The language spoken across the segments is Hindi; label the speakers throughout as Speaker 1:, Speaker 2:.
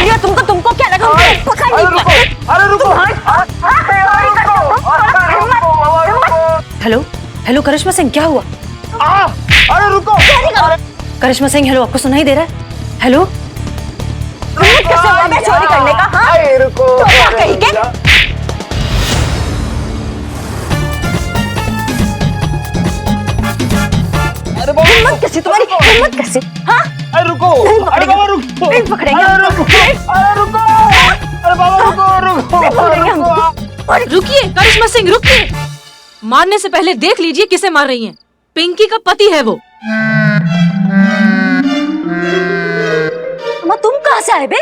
Speaker 1: लिया तुमको, तुमको क्या लगा? पकड़ लिया।
Speaker 2: अरे रुको।
Speaker 1: हेलो हेलो करिश्मा सिंह, क्या हुआ?
Speaker 2: अरे रुको।
Speaker 1: करिश्मा सिंह हेलो, आपको सुनाई दे रहा है? हेलो, कैसे हुआ मैं चोरी करने का? हाँ
Speaker 2: रुको।
Speaker 1: कहीं के हिम्मत कैसे तुम्हारी? हिम्मत कैसे? हाँ
Speaker 2: अरे रुको। अरे बाबा रुको।
Speaker 1: नहीं पकड़ेंगे।
Speaker 2: अरे रुको। अरे रुको। अरे बाबा रुको रुको।
Speaker 1: नहीं पकड़ेंगे हमको।
Speaker 3: रुकिए करिश्मा सिंह, रुकिए। मारने से पहले देख लीजिए किसे मार रही हैं। पिंकी का पति है वो।
Speaker 1: तुम कहाँ से आए बे?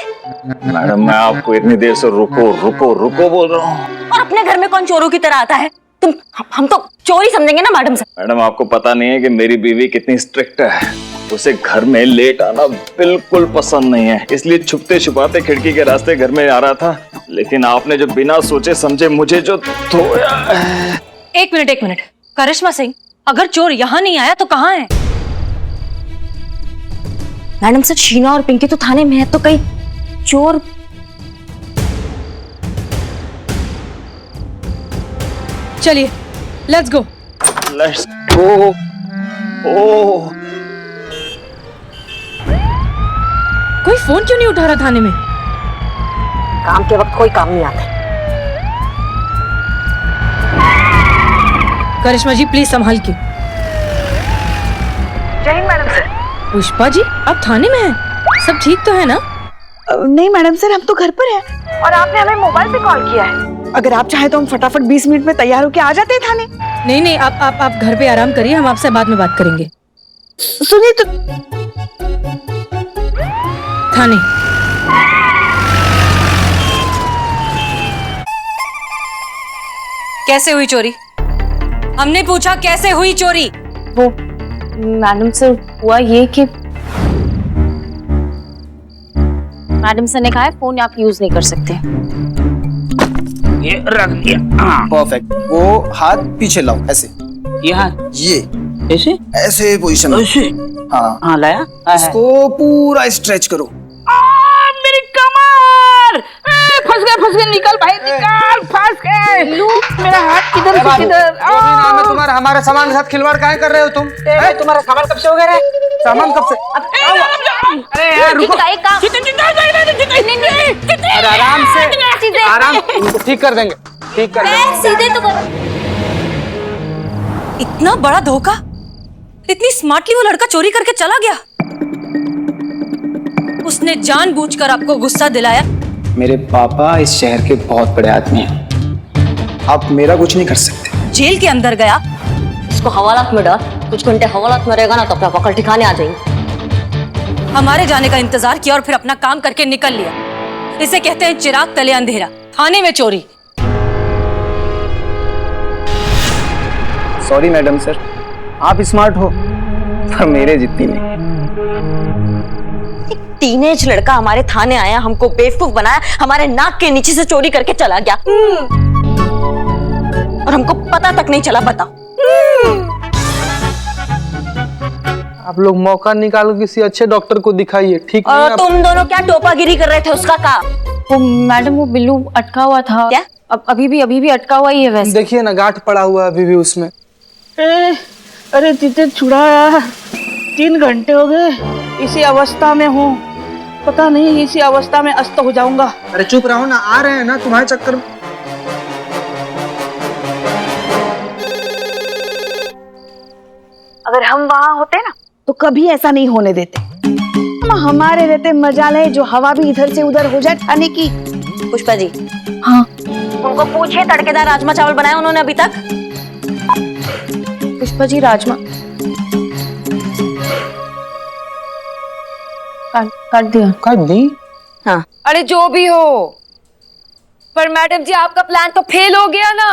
Speaker 2: मैडम मैं आपको इतनी देर से रुको रुको रुको बोल रहा हूँ।
Speaker 1: और अपने घर में कौन चोरों की तरह आता है? तुम हम तो चोरी समझेंगे ना मैडम से।
Speaker 2: मैडम आपको पता नहीं है कि मेरी बीवी कितनी स्ट्रिक्ट है। उसे घर में लेट आना बिल्कुल पसंद नहीं है, इसलिए छुपते छुपाते खिड़की के रास्ते घर में आ रहा था। लेकिन आपने जो बिना सोचे समझे मुझे जो धोया।
Speaker 3: एक मिनट करिश्मा सिंह, अगर चोर यहाँ नहीं आया तो कहाँ है?
Speaker 1: मैडम सर, शीना और पिंकी तो थाने में है, तो कहीं चोर।
Speaker 3: चलिए लेट्स गो।
Speaker 2: Let's go. ओह
Speaker 3: कोई फोन क्यों नहीं उठा रहा थाने में?
Speaker 1: काम के वक्त कोई काम नहीं आता।
Speaker 3: करिश्मा जी प्लीज संभाल के।
Speaker 4: जय हिंद मैडम सर।
Speaker 3: पुष्पा जी आप थाने में हैं? सब ठीक तो है ना?
Speaker 4: नहीं मैडम सर, हम तो घर पर हैं और आपने हमें मोबाइल पे कॉल किया है। अगर आप चाहे तो हम फटाफट 20 मिनट में तैयार होके आ जाते हैं थाने।
Speaker 3: नहीं आप घर पे आराम करिए, हम आपसे बाद में बात करेंगे।
Speaker 4: सुनिए तो।
Speaker 3: थाने। कैसे हुई चोरी? हमने पूछा कैसे हुई चोरी?
Speaker 1: वो मैडम से हुआ ये कि मैडम सर ने कहा है फोन आप यूज नहीं कर सकते।
Speaker 5: ये रख दिया।
Speaker 6: परफेक्ट। वो हाथ पीछे लाओ, ऐसे।
Speaker 5: ये हाथ
Speaker 6: ये
Speaker 5: ऐसे
Speaker 6: ऐसे पोजीशन में।
Speaker 5: ऐसे।
Speaker 6: हाँ
Speaker 5: हाँ लाया।
Speaker 6: इसको पूरा स्ट्रेच करो।
Speaker 5: मेरी कमर फंस गए निकल भाई निकल, फंस गए। मेरा हाथ किधर से किधर?
Speaker 6: नाम है तुम्हारा, हमारे सामान के साथ खिलवाड़ काहे कर रहे हो तुम?
Speaker 5: तुम्हारा सामान कब से हो गया?
Speaker 6: सामान कब से? अरे यार रुको। अरे आराम से, आराम। इनको ठीक कर देंगे, ठीक कर देंगे।
Speaker 1: सीधे तो करो।
Speaker 3: इतना बड़ा धोखा! इतनी स्मार्टली वो लड़का चोरी करके चला गया। उसने जानबूझकर आपको गुस्सा दिलाया।
Speaker 6: मेरे पापा इस शहर के बहुत बड़े आदमी हैं, आप मेरा कुछ नहीं कर सकते।
Speaker 3: जेल के अंदर गया।
Speaker 1: इसको हवालात में डाल, कुछ घंटे हवालात में रहेगा ना तो अपना पकड़ ठिकाने आ जाएंगे।
Speaker 3: हमारे जाने का इंतजार किया और फिर अपना काम करके निकल लिया। इसे कहते हैं चिराग तले अंधेरा। थाने में चोरी।
Speaker 6: सॉरी मैडम सर, आप स्मार्ट हो पर मेरे जितनी नहीं।
Speaker 1: टीनेज लड़का हमारे थाने आया, हमको बेवकूफ बनाया, हमारे नाक के नीचे से चोरी करके चला गया और हमको पता तक नहीं चला। बताओ।
Speaker 7: आप लोग मौका निकालो किसी अच्छे डॉक्टर को दिखाइए। ठीक नहीं
Speaker 1: और तुम दोनों क्या टोपागिरी कर रहे थे? उसका काम।
Speaker 8: वो मैडम वो बिल्लू अटका हुआ था।
Speaker 1: क्या?
Speaker 8: अब अभी भी अटका हुआ ही है वैसे।
Speaker 7: देखिए ना, गांठ पड़ा हुआ है अभी भी उसमें।
Speaker 4: अरे तीते छुड़ाया, 3 घंटे हो गए इसी अवस्था में हूँ। पता नहीं इसी अवस्था में अस्त हो जाऊंगा।
Speaker 6: अरे चुप रहो ना, आ रहे हैं ना तुम्हारे चक्कर में।
Speaker 4: अगर हम वहाँ होते ना तो कभी ऐसा नहीं होने देते। हमारे रहते मजाल है जो हवा भी इधर से उधर हो जाए खाने की।
Speaker 1: पुष्पा जी।
Speaker 8: हाँ
Speaker 1: उनको पूछिए तड़केदार राजमा चावल बनाए उन्होंने अभी तक?
Speaker 8: पुष्पा जी राजमा काट दिया।
Speaker 7: काट दी?
Speaker 1: हाँ।
Speaker 8: अरे जो भी हो, पर मैडम जी आपका प्लान तो फेल हो गया ना।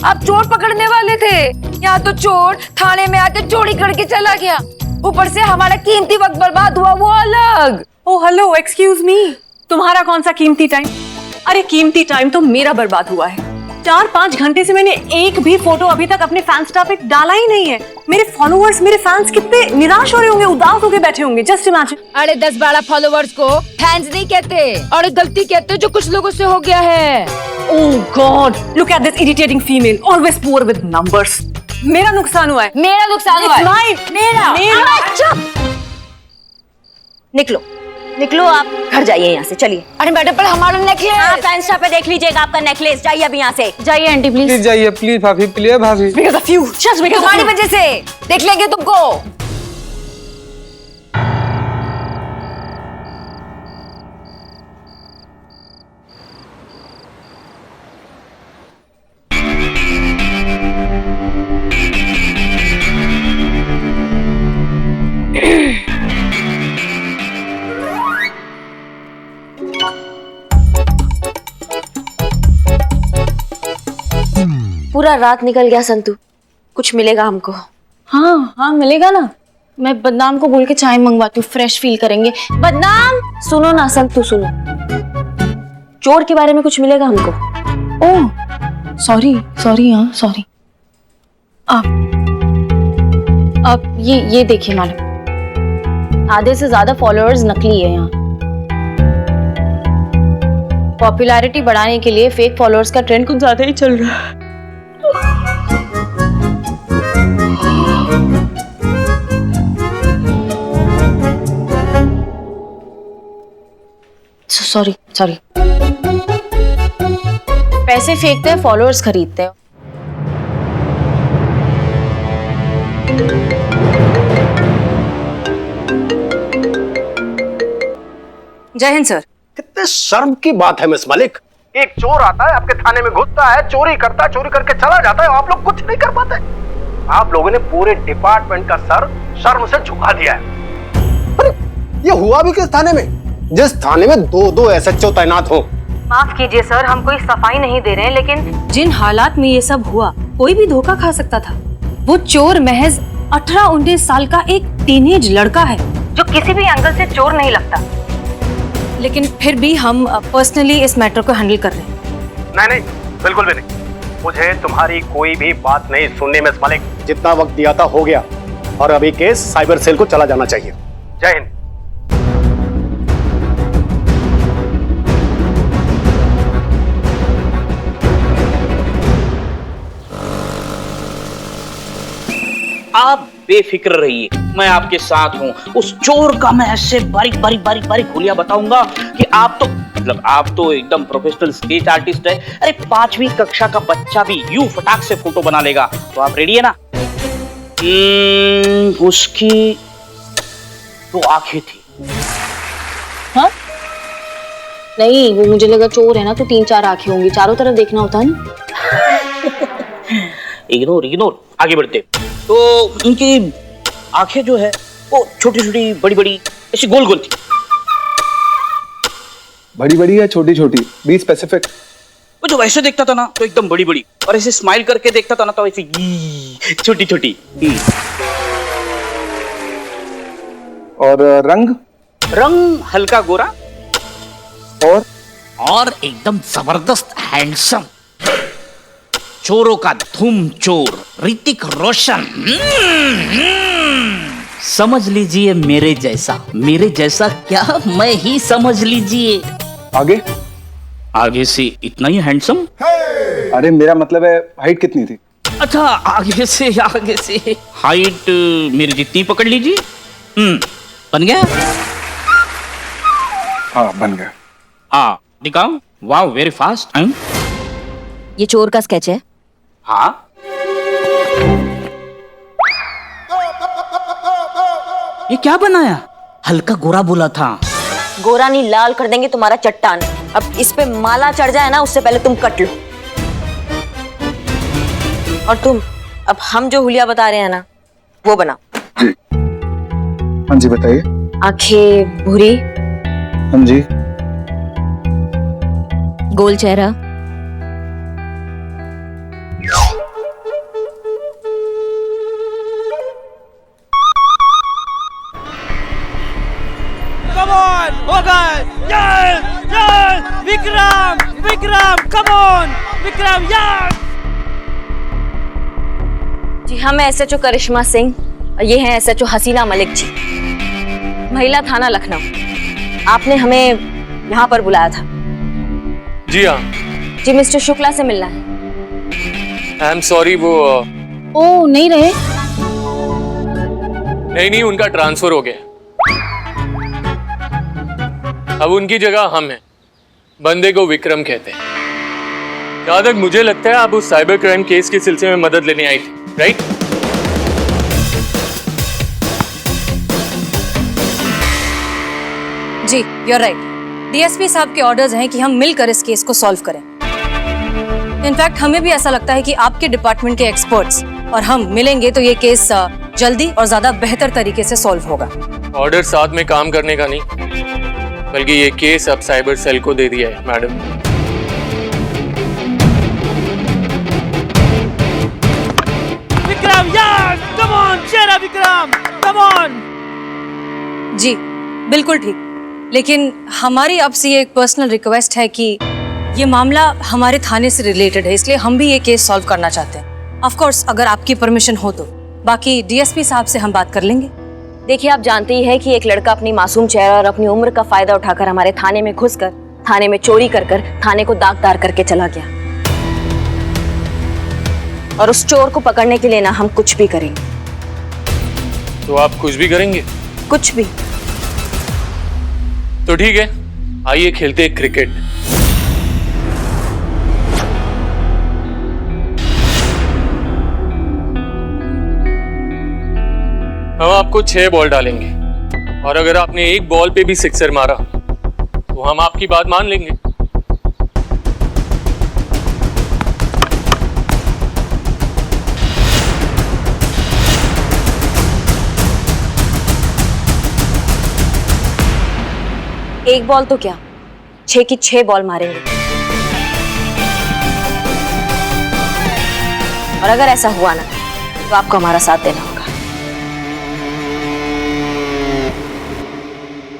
Speaker 8: आप चोर पकड़ने वाले थे, यहाँ तो चोर थाने में आके चोरी करके चला गया। ऊपर से हमारा कीमती वक्त बर्बाद हुआ वो अलग।
Speaker 3: ओ हेलो, एक्सक्यूज मी, तुम्हारा कौन सा कीमती टाइम? अरे कीमती टाइम तो मेरा बर्बाद हुआ है।
Speaker 1: 4-5 घंटे से मैंने एक भी फोटो अभी तक अपने फैंस्टा पे डाला ही नहीं है। मेरे फॉलोअर्स, मेरे फैंस कितने निराश हो रहे होंगे, उदास होके बैठे होंगे। Just imagine.
Speaker 8: अरे 10-12 फॉलोवर्स को फैंस नहीं कहते, और गलती कहते जो कुछ लोगों से हो गया है।
Speaker 1: Oh god, look at this irritating female, always poor with numbers. मेरा नुकसान हुआ है।
Speaker 8: मेरा नुकसान हुआ है।
Speaker 1: मेरा। चुप। निकलो निकलो, आप घर जाइए यहाँ से, चलिए।
Speaker 8: अरे मैडम, पर हमारा नेकलेस
Speaker 1: आप इंस्टा पे देख लीजिएगा आपका नेकलेस। जाइए अभी यहाँ से, जाइए आंटी प्लीज।
Speaker 7: प्लीज जाइए, प्लीज भाभी, प्लीज भाभी।
Speaker 1: Because of you, just because of
Speaker 8: तुम्हारी
Speaker 1: you.
Speaker 8: वजह से देख लेंगे तुमको।
Speaker 1: पूरा रात निकल गया संतू, कुछ मिलेगा हमको?
Speaker 9: हाँ मिलेगा ना। मैं बदनाम को बोल के चाय मंगवाती हूँ, फ्रेश फील करेंगे।
Speaker 1: बदनाम सुनो ना संतू, सुनो, चोर के बारे में कुछ मिलेगा हमको?
Speaker 9: ओह सॉरी, हाँ सॉरी। आप ये देखिए मैडम, आधे से ज्यादा फॉलोअर्स नकली है यहाँ। पॉपुलैरिटी बढ़ाने के लिए फेक फॉलोअर्स का ट्रेंड कुछ ज्यादा ही चल रहा है। सॉरी पैसे फेंकते हैं, फॉलोअर्स खरीदते हैं।
Speaker 3: जय हिंद सर।
Speaker 10: कितने शर्म की बात है मिस मलिक। एक चोर आता है आपके थाने में, घुसता है, चोरी करता है, चोरी करके चला जाता है, आप लोग कुछ नहीं कर पाते। आप लोगों ने पूरे डिपार्टमेंट का सर शर्म से झुका दिया है।
Speaker 6: अरे ये हुआ भी किस थाने में, जिस थाने में 2-2 SHO तैनात हो?
Speaker 3: माफ कीजिए सर, हम कोई सफाई नहीं दे रहे हैं, लेकिन जिन हालात में ये सब हुआ, कोई भी धोखा खा सकता था। वो चोर महज 18-19 साल का एक टीनेज लड़का है, जो किसी भी एंगल से चोर नहीं लगता। लेकिन फिर भी हम पर्सनली इस मैटर को हैंडल कर रहे हैं।
Speaker 10: नहीं, बिल्कुल भी नहीं। मुझे तुम्हारी कोई भी बात नहीं सुननी मिस मलिक।
Speaker 6: जितना वक्त दिया था हो गया, और अभी केस साइबर सेल को चला जाना चाहिए।
Speaker 10: जय हिंद।
Speaker 11: आप बेफिक्र रहिए, मैं आपके साथ हूँ। उस चोर का मैं ऐसे बारीक हुलिया बताऊंगा कि आप तो एकदम प्रोफेशनल स्केच आर्टिस्ट है। अरे 5वीं कक्षा का बच्चा भी यूं फटाक से फोटो बना लेगा। तो आप रेडी है ना? उसकी 2 आंखें थी।
Speaker 9: हाँ नहीं, वो मुझे लगा चोर है ना, तो 3-4 आंखें होंगी, चारों तरफ देखना होता है ना।
Speaker 11: इग्नोर, आगे बढ़ते। तो उनकी आंखें जो है वो छोटी बड़ी ऐसी गोल थी।
Speaker 6: बड़ी या छोटी? Be specific.
Speaker 11: वो जो वैसे देखता था ना तो एकदम बड़ी, और ऐसे स्माइल करके देखता था ना तो ऐसे छोटी।
Speaker 6: और रंग
Speaker 11: हल्का गोरा,
Speaker 12: और एकदम जबरदस्त हैंडसम। चोरों का धूम चोर ऋतिक रोशन। समझ लीजिए मेरे जैसा क्या, मैं ही समझ लीजिए।
Speaker 11: आगे से इतना ही हैंडसम?
Speaker 6: अरे मेरा मतलब है हाइट कितनी थी?
Speaker 11: अच्छा, आगे से हाइट मेरी जितनी पकड़ लीजिए। बन गया?
Speaker 6: हाँ बन गया।
Speaker 11: हाँ दिखाओ। वाह, वेरी फास्ट।
Speaker 1: ये चोर का स्केच है?
Speaker 11: हाँ। ये क्या बनाया?
Speaker 12: हल्का गोरा बोला था।
Speaker 1: गोरा नहीं, लाल कर देंगे तुम्हारा चट्टान। अब इस पे माला चढ़ जाए ना, उससे पहले तुम कट लो। और तुम, अब हम जो हुलिया बता रहे हैं ना, वो बना।
Speaker 6: हाँ जी बताइए।
Speaker 1: आंखें भूरी,
Speaker 6: हाँ जी।
Speaker 1: गोल चेहरा,
Speaker 5: हो गए। Vikram, come on Vikram yes.
Speaker 3: जी हाँ, मैं एसएचओ करिश्मा सिंह और ये हैं एसएचओ हसीना मलिक जी, महिला थाना लखनऊ। आपने हमें यहाँ पर बुलाया था।
Speaker 13: जी हाँ।
Speaker 3: जी मिस्टर शुक्ला से मिलना है।
Speaker 13: आई एम सॉरी, वो
Speaker 9: ओ नहीं रहे।
Speaker 13: नहीं, उनका ट्रांसफर हो गया। अब उनकी जगह हम हैं। बंदे को विक्रम कहते हैं। जहां तक मुझे लगता है आप उस साइबर क्राइम केस के सिलसिले में मदद लेने आई थी, right?
Speaker 3: Ji you're right। DSP साहब के ऑर्डर्स हैं कि हम मिलकर इस केस को सॉल्व करें। इनफैक्ट हमें भी ऐसा लगता है कि आपके डिपार्टमेंट के एक्सपर्ट्स और हम मिलेंगे तो ये केस जल्दी और ज्यादा बेहतर तरीके से सॉल्व होगा।
Speaker 13: ऑर्डर साथ में काम करने का नहीं, बल्कि ये केस अब साइबर सेल को दे दिया है, madam.
Speaker 5: Vikram yes, come on Shera Vikram, come on.
Speaker 3: जी बिल्कुल ठीक, लेकिन हमारी आपसे ये एक पर्सनल रिक्वेस्ट है कि ये मामला हमारे थाने से रिलेटेड है, इसलिए हम भी ये केस सॉल्व करना चाहते हैं। ऑफ कोर्स अगर आपकी परमिशन हो तो, बाकी डीएसपी साहब से हम बात कर लेंगे। देखिए आप जानते ही हैं कि एक लड़का अपनी मासूम चेहरा और अपनी उम्र का फायदा उठाकर हमारे थाने में घुसकर थाने में चोरी कर थाने को दागदार करके चला गया, और उस चोर को पकड़ने के लिए ना हम कुछ भी करेंगे।
Speaker 13: तो आप कुछ भी करेंगे?
Speaker 3: कुछ भी।
Speaker 13: तो ठीक है, आइए खेलते हैं क्रिकेट। हम आपको 6 बॉल डालेंगे और अगर आपने एक बॉल पे भी सिक्सर मारा तो हम आपकी बात मान लेंगे।
Speaker 3: एक बॉल तो क्या, 6 की 6 बॉल मारेंगे। और अगर ऐसा हुआ ना तो आपको हमारा साथ देना होगा।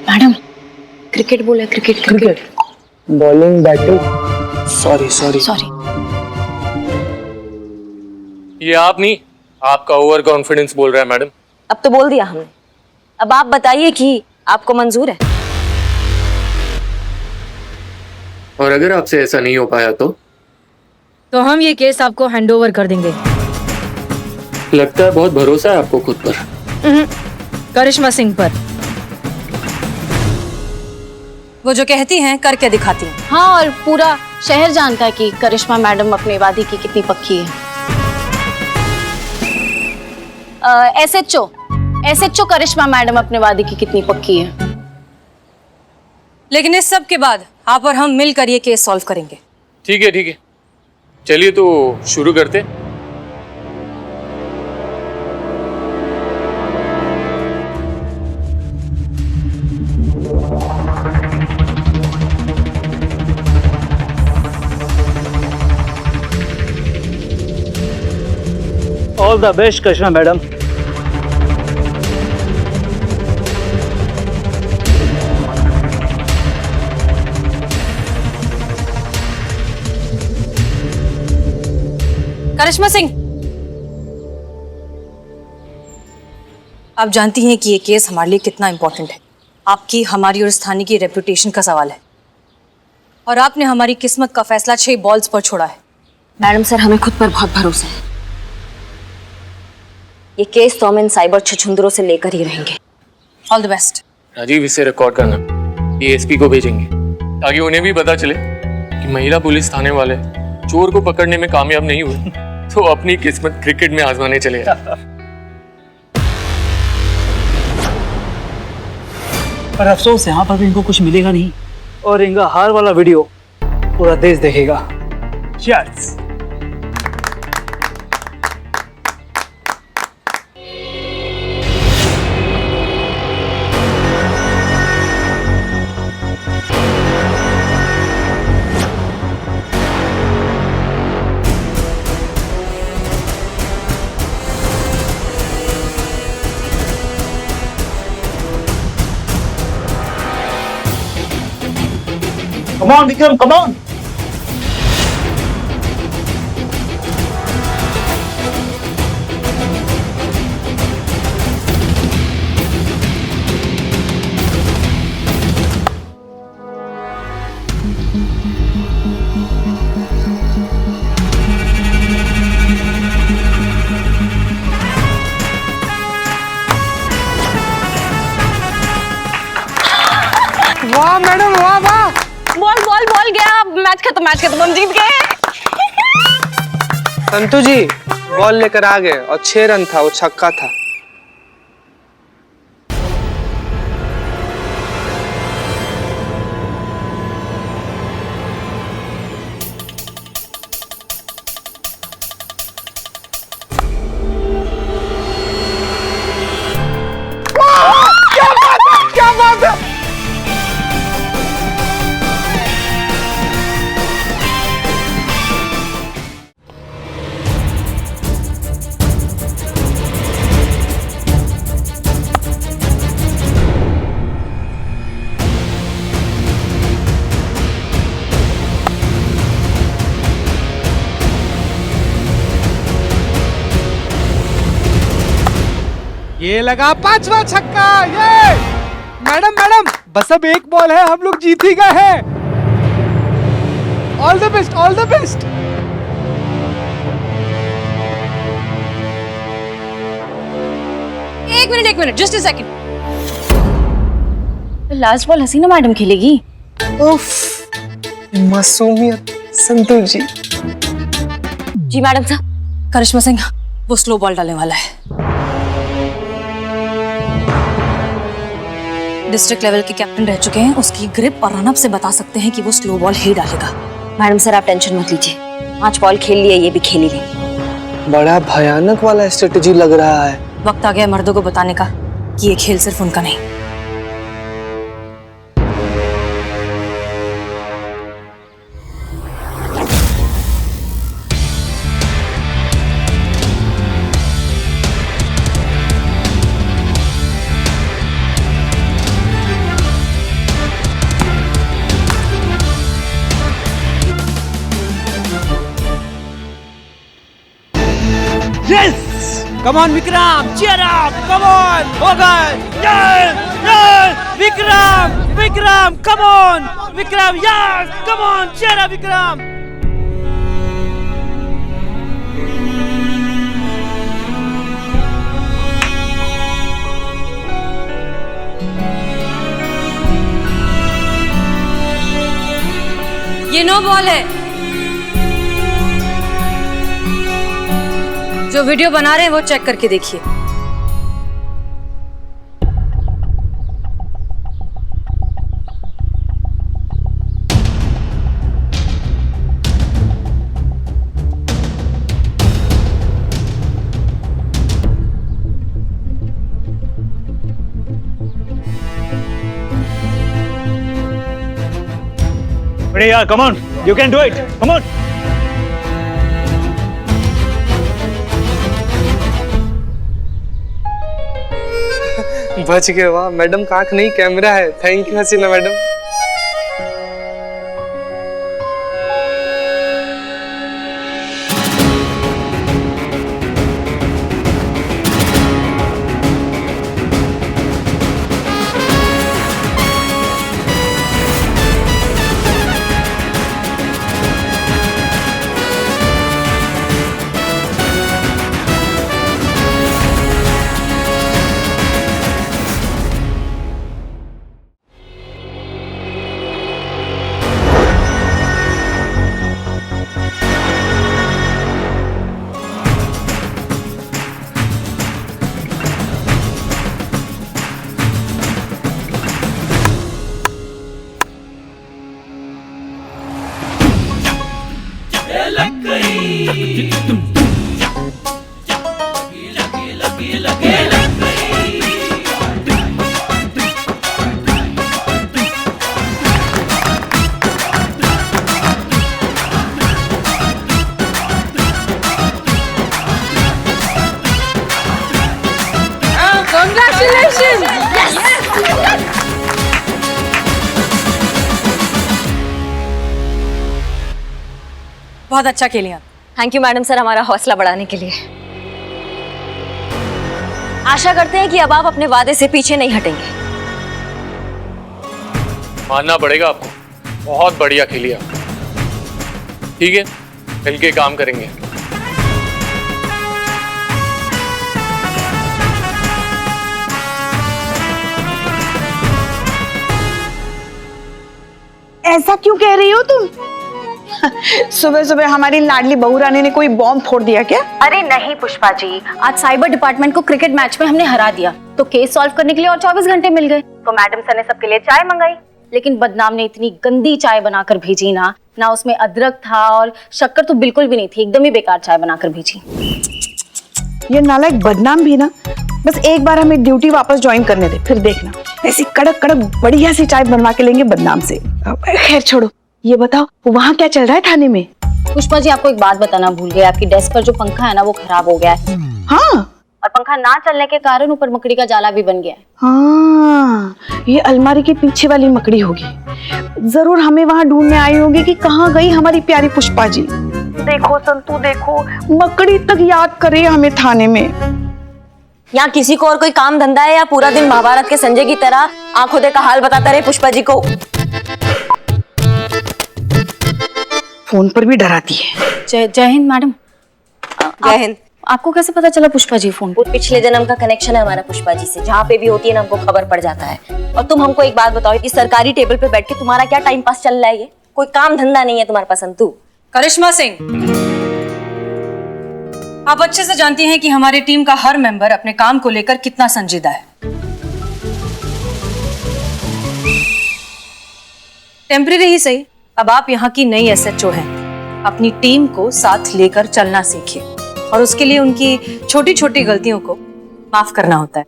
Speaker 3: मैडम क्रिकेट बोले, क्रिकेट।
Speaker 6: Bowling batting, sorry.
Speaker 13: ये आप नहीं, आपका ओवर कॉन्फिडेंस बोल रहा है मैडम।
Speaker 3: अब तो बोल दिया हमने, अब आप बताइए कि आपको मंजूर है।
Speaker 13: और अगर आपसे ऐसा नहीं हो पाया तो
Speaker 3: हम ये केस आपको हैंडओवर कर देंगे।
Speaker 13: लगता है बहुत भरोसा है आपको खुद पर।
Speaker 3: करिश्मा सिंह पर। वो जो कहती हैं करके दिखाती हैं।
Speaker 9: हाँ, और पूरा शहर जानता है कि करिश्मा मैडम अपने वादी की कितनी पक्की है। एसएचओ करिश्मा मैडम अपने वादी की कितनी पक्की है।
Speaker 3: लेकिन इस सब के बाद आप और हम मिलकर ये केस सॉल्व करेंगे।
Speaker 13: ठीक है, चलिए तो शुरू करते।
Speaker 4: All the best Karishma madam.
Speaker 3: Karishma Singh, आप जानती हैं कि ये केस हमारे लिए कितना इंपॉर्टेंट है। आपकी, हमारी और इस थाने की रेपुटेशन का सवाल है, और आपने हमारी किस्मत का फैसला 6 बॉल्स पर छोड़ा है। मैडम सर, हमें खुद पर बहुत भरोसा है। ये केस तो हम इन साइबर छछुंदरों से लेकर ही रहेंगे। All the best.
Speaker 13: राजीव, इसे रिकॉर्ड करना, एएसपी को भेजेंगे ताकि उन्हें भी पता चले कि महिला पुलिस थाने वाले चोर को पकड़ने में कामयाब नहीं हुए तो अपनी किस्मत क्रिकेट में आजमाने चले।
Speaker 4: पर अफसोस यहाँ पर भी इनको कुछ मिलेगा नहीं, और इनका हार वाला वीडियो पूरा देश देखेगा। Cheers. Come on, Vikram, come on.
Speaker 7: वाह मैडम, वाह वाह।
Speaker 1: बॉल बॉल बॉल गया, मैच खत्म, हम जीत गए।
Speaker 7: संतू जी बॉल लेकर आ गए और 6 रन था, वो छक्का था।
Speaker 5: क्या बात है?
Speaker 7: ये लगा 5वां छक्का। ये मैडम बस अब एक बॉल है, हम लोग जीत ही गए हैं। All the best, all the best.
Speaker 1: एक minute, just a second. Last ball Haseena madam खेलेगी।
Speaker 7: उफ, मासूमियत संतू जी।
Speaker 1: जी मैडम साहब, करिश्मा सिंह वो स्लो बॉल डालने वाला है। डिस्ट्रिक्ट लेवल के कैप्टन रह चुके हैं, उसकी ग्रिप और रनअप से बता सकते हैं कि वो स्लो बॉल ही डालेगा।
Speaker 9: मैडम सर आप टेंशन मत लीजिए, 5 बॉल खेल लिए, ये भी खेल ही लेंगे।
Speaker 7: बड़ा भयानक वाला स्ट्रेटेजी लग रहा है।
Speaker 1: वक्त आ गया मर्दों को बताने का कि ये खेल सिर्फ उनका नहीं।
Speaker 5: Yes! Come on, Vikram! Cheer up! Come on! Hogan! Yes! Yes! Vikram! Vikram! Come on! Vikram! Yes! Come on! Cheer up, Vikram!
Speaker 3: ये नो बॉल है। जो वीडियो बना रहे हैं वो चेक करके देखिए।
Speaker 10: बढ़िया, come on, you can do it, come on.
Speaker 7: बच गए, वाह मैडम का आंख नहीं कैमरा है। Thank you Hasina madam.
Speaker 1: बहुत अच्छा खेली आप।
Speaker 9: थैंक यू मैडम सर हमारा हौसला बढ़ाने के लिए। आशा करते हैं कि अब आप अपने वादे से पीछे नहीं हटेंगे।
Speaker 13: मानना पड़ेगा आपको, बहुत बढ़िया खेली आप। ठीक है, मिलके काम करेंगे।
Speaker 4: ऐसा क्यों कह रही हो तुम? सुबह सुबह हमारी लाडली बहू रानी ने कोई बॉम्ब फोड़ दिया क्या?
Speaker 9: अरे नहीं पुष्पा जी, आज साइबर डिपार्टमेंट को क्रिकेट मैच में हमने हरा दिया तो केस सॉल्व करने के लिए और 24 घंटे मिल गए। तो मैडम सर ने सबके लिए चाय मंगाई, लेकिन बदनाम ने इतनी गंदी चाय बनाकर भेजी ना उसमें अदरक था और शक्कर तो बिल्कुल भी नहीं थी, एकदम ही बेकार चाय बनाकर भेजी।
Speaker 4: ये नालायक बदनाम भी ना बस एक बार हमें ड्यूटी वापस ज्वाइन करने दे, फिर देखना ऐसी कड़क कड़क बढ़िया सी चाय बनवा के लेंगे बदनाम से। खैर छोड़ो, ये बताओ वहाँ क्या चल रहा है थाने में?
Speaker 9: पुष्पा जी आपको एक बात बताना भूल गए, आपकी डेस्क पर जो पंखा है ना वो खराब हो गया है।
Speaker 4: हाँ,
Speaker 9: और पंखा ना चलने के कारण ऊपर मकड़ी का जाला भी बन गया है।
Speaker 4: हाँ, ये अलमारी के पीछे वाली मकड़ी होगी। जरूर हमें वहाँ ढूंढने आई होगी कि कहाँ गई हमारी प्यारी पुष्पा जी। देखो संतू देखो, मकड़ी तक याद करे हमें थाने में।
Speaker 9: यहाँ किसी को और कोई काम धंधा है या पूरा दिन महाभारत के संजय की तरह आंखों देखा हाल बताता रहे पुष्पा जी को?
Speaker 4: फोन पर भी डराती है।
Speaker 9: जय हिंद मैडम।
Speaker 1: जय हिंद।
Speaker 9: आपको कैसे पता चला पुष्पा जी फोन?
Speaker 3: वो पिछले जन्म का कनेक्शन है हमारा पुष्पा जी से, जहाँ पे भी होती है ना हमको खबर पड़ जाता है। और तुम हमको एक बात बताओ, इस सरकारी टेबल पे बैठ के तुम्हारा क्या टाइम पास चल रहा है? ये कोई काम धंधा नहीं है तुम्हारे पास संतू?
Speaker 1: करिश्मा सिंह, आप अच्छे से जानती हैं कि हमारी टीम का हर मेंबर अपने काम को लेकर कितना संजीदा है। टेम्परेरी ही सही, अब आप यहाँ की नई एसएचओ हैं। अपनी टीम को साथ लेकर चलना सीखिए और उसके लिए उनकी छोटी छोटी गलतियों को माफ करना होता है।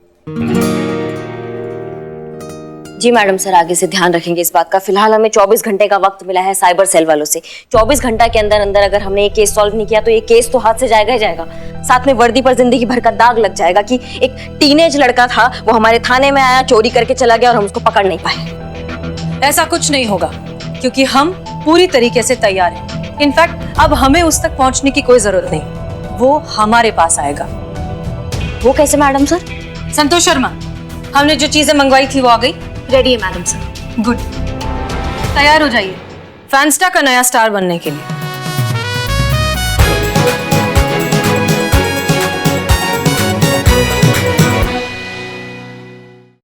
Speaker 3: जी मैडम सर, आगे से ध्यान रखेंगे इस बात का। फिलहाल हमें 24 घंटे का वक्त मिला है साइबर सेल वालों से। 24 घंटा के अंदर अंदर अगर हमने ये केस सॉल्व नहीं किया तो ये केस तो हाथ से जाएगा ही जाएगा, साथ में वर्दी पर जिंदगी भर का दाग लग जाएगा कि एक टीनेज लड़का था, वो हमारे थाने में आया, चोरी करके चला गया और हम उसको पकड़ नहीं पाए।
Speaker 1: ऐसा कुछ नहीं होगा क्योंकि हम पूरी तरीके से तैयार हैं। इनफैक्ट अब हमें उस तक पहुंचने की कोई जरूरत नहीं, वो हमारे पास आएगा।
Speaker 3: वो कैसे मैडम सर?
Speaker 1: संतोष शर्मा, हमने जो चीजें मंगवाई थी वो आ गई?
Speaker 9: रेडी है मैडम सर।
Speaker 1: गुड, तैयार हो जाइए फैंस्टा का नया स्टार बनने के लिए।